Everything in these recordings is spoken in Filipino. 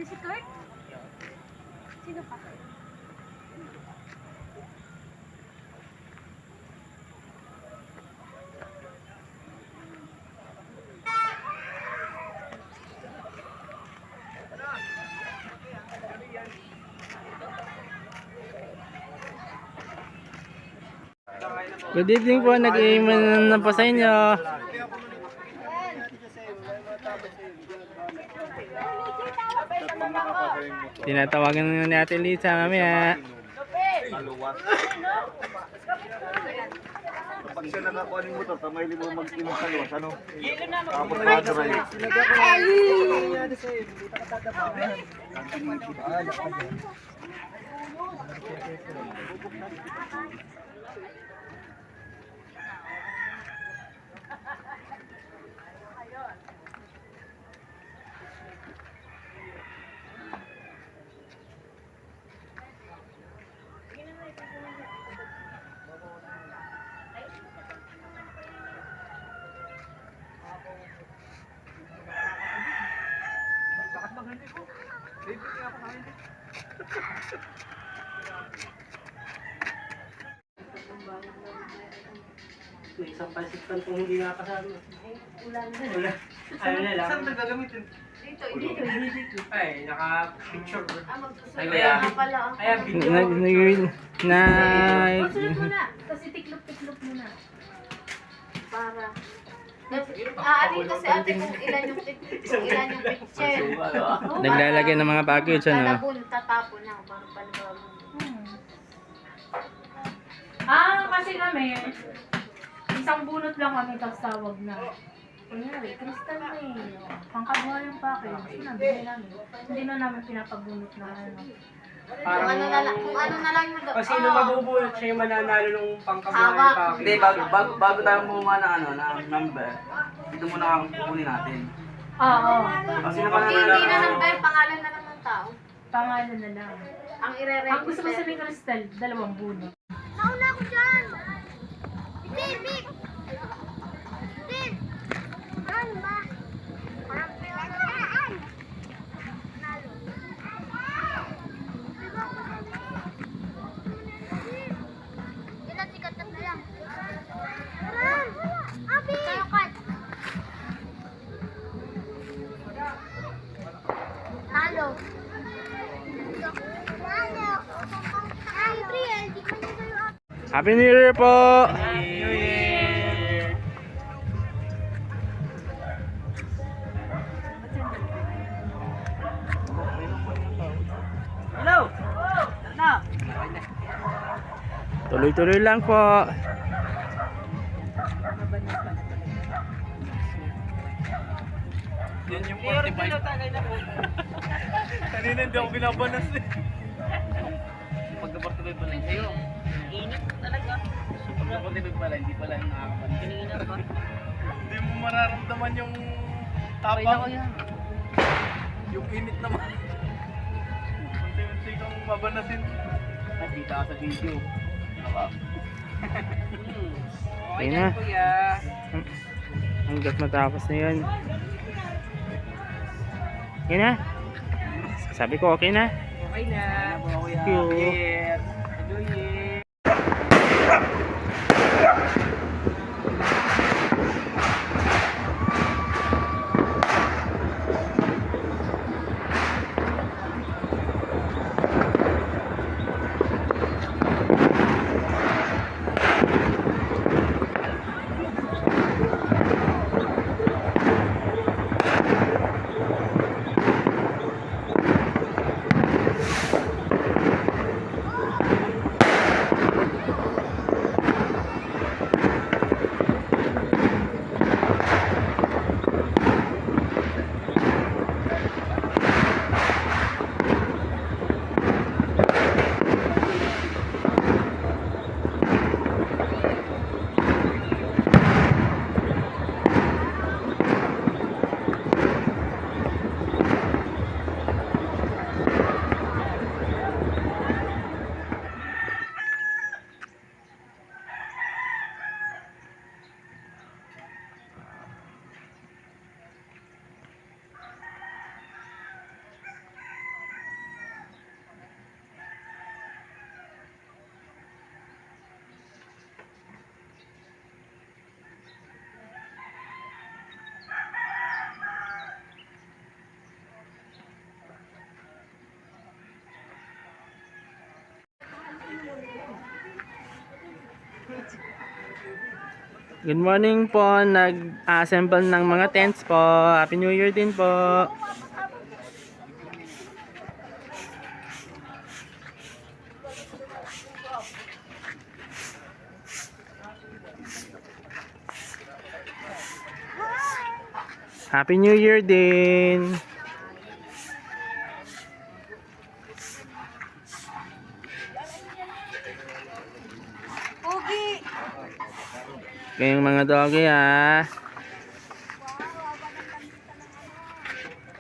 Si Kurt? Sino pa? Good evening po, nag-iiman na po sa inyo. Tinatawagan na ni Ate Lisa mamaya. Pag siya nakakuha ng motor, tamay mo mag-imong kaluwas, ano? Tapos na-drive. May isang pansitan kung hindi nakasama. Ulan na. Wala. Ano na lang? Saan nagagamitin? Dito. Ay, naka-picture. Magsusunod ka pala. Ay, video. Magsusunod muna. Kasi tiklop-tiklop muna. Para. Aarin kasi ate kung ilan yung picture. Naglalagay ng mga package, ano? Talabon, tatapon na. Bago palababo. Kasi kami, isang bunot lang kami tapos tawag na. Kunyari, kristal na eh. Pangkabuha yung package. Nabili namin. Hindi na namin pinapabunot na ano. Kung ano na lang yung Kasi nung mabubulot siya yung mananalo nung pangkabuhay Hawak. package. Hindi, bago tayo bumuha ng number, dito muna ang kukunin natin. Oo. Kasi naman Hindi na number, pangalan na lang ng tao. Pangalan na lang. Ang ire-register. Ang gusto ko sabihin kristal, 2 bunot. Nauna ako dyan! Big! Big! Ano ba? Parang pinagkaan! Nalo. Ilan sikat na lang? Parang! Abi! Tayo kat! Nalo. Nalo. Ang real, di man yung sa'yo. Happy New Year po! New Year! Hello! Na! Tuloy-tuloy lang po. Yan yung 45. Kanina hindi ako binabanas eh. Pagka-45 pa lang sa'yo. Init talaga. Pagka-45 pa lang, hindi pa lang nakakapan. Kanina ba? Hindi mo mararamdaman yung tapang. Yung init naman. Unti-unti kang mabanasin. Nakita ka sa video. Ayun na. Hanggat matapos na yun. Yan na. Sabi ko okay na. Okay na. Thank you. Enjoy it. Good morning po. Nag-assemble ng mga tents po. Happy New Year din po. Happy New Year din. Kayong mga doggy ha.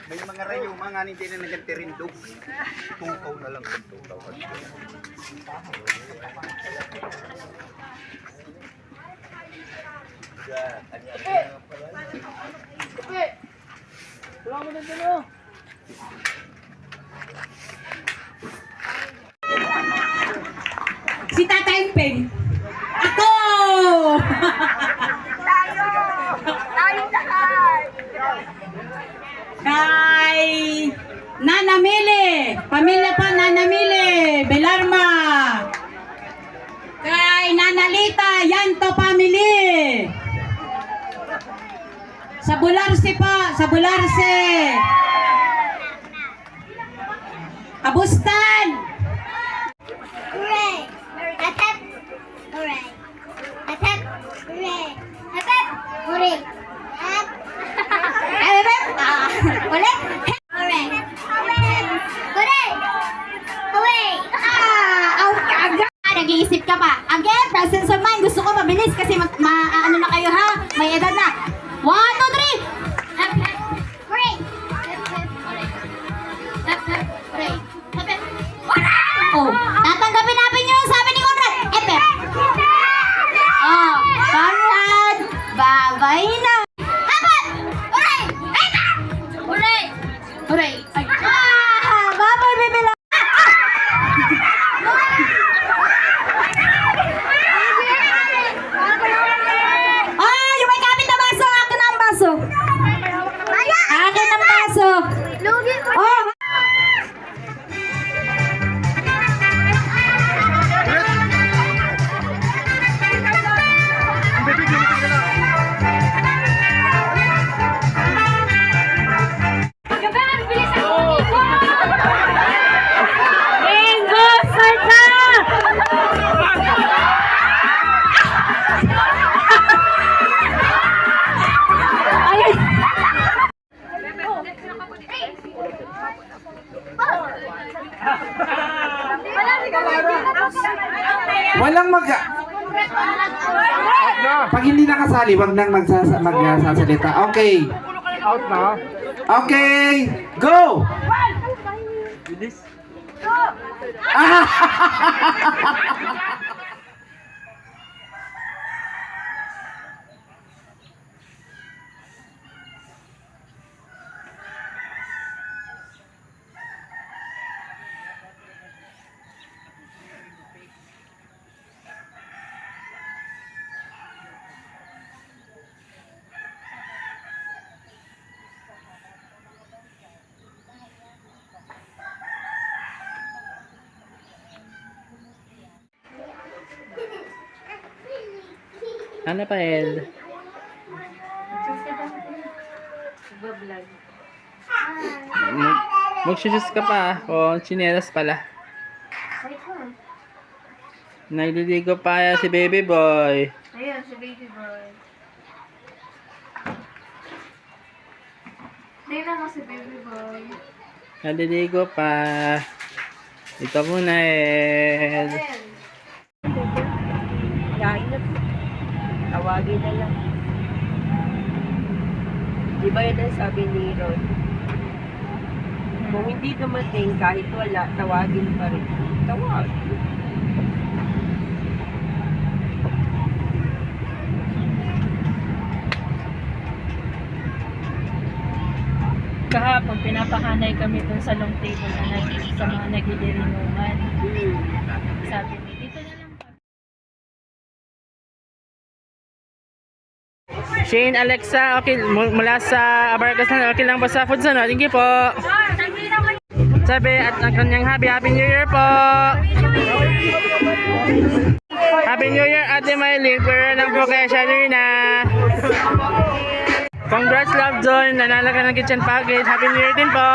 May mga rayo, mga hindi na nagtirindog. Tukaw na lang kung tukaw. Wala mo na dito. Si Tatay Peng. Ako! Kay Nana Mili. Pamilya pa Nana Mili. Belarma. Kay Nana Lita. Yanto family. Sa Bularse pa. Sa Bularse. Kabustan. Hooray! Hep hep! Hooray! Hep hep! Hooray! Hep hep! Hooray! Hep! Hep hep! Ulit! Hooray! Hooray! Hooray! Nag-iisip ka pa. Again, presence of mind. Gusto ko mabilis kasi ano na kayo ha? May edad na. 1, 2, 3! Hep hep! Hooray! Hep hep! Hooray! Hep hep! Hooray! Hep hep! Oh, tatanggapin natin yung sabi ni Conrad. Epe. Oh, Conrad. Babay na. Dapat. Hooray. Hooray. Hooray. Babay, bibila. Yung may kapit na baso. Akin ang baso. Akin ang baso. Oh. Walang pag hindi nakasali, wag nang magsasalita. Okay. Out na. Okay. Go! Bilis. Ano pa, El? Nagbablog. Magsusus ka pa o chinelas pala. Wait ko. Nagliligo pa si baby boy. Ayun, si baby boy. Tingnan mo si baby boy. Nagliligo pa. Ito muna, El. Ayun. Kain na po. Tawagin na lang. Di ba yun ang sabi ni Ron? Kung hindi dumating, kahit wala, tawagin pa rin. Tawagin. Kahapon, pinapahanay kami dun sa long table na sa mga nagdidirinungan. Sabi ni, dito na lang pa. Shane, Alexa, okay, mula sa Abarcas na, okay lang ba sa food sana? Thank you po. Sabi at ang kanyang happy New Year po. Happy New Year, Ate Maylin. Pwera lang po kay Shalina. Congrats, Love Zone. Nanalo ka ng kitchen package. Happy New Year din po.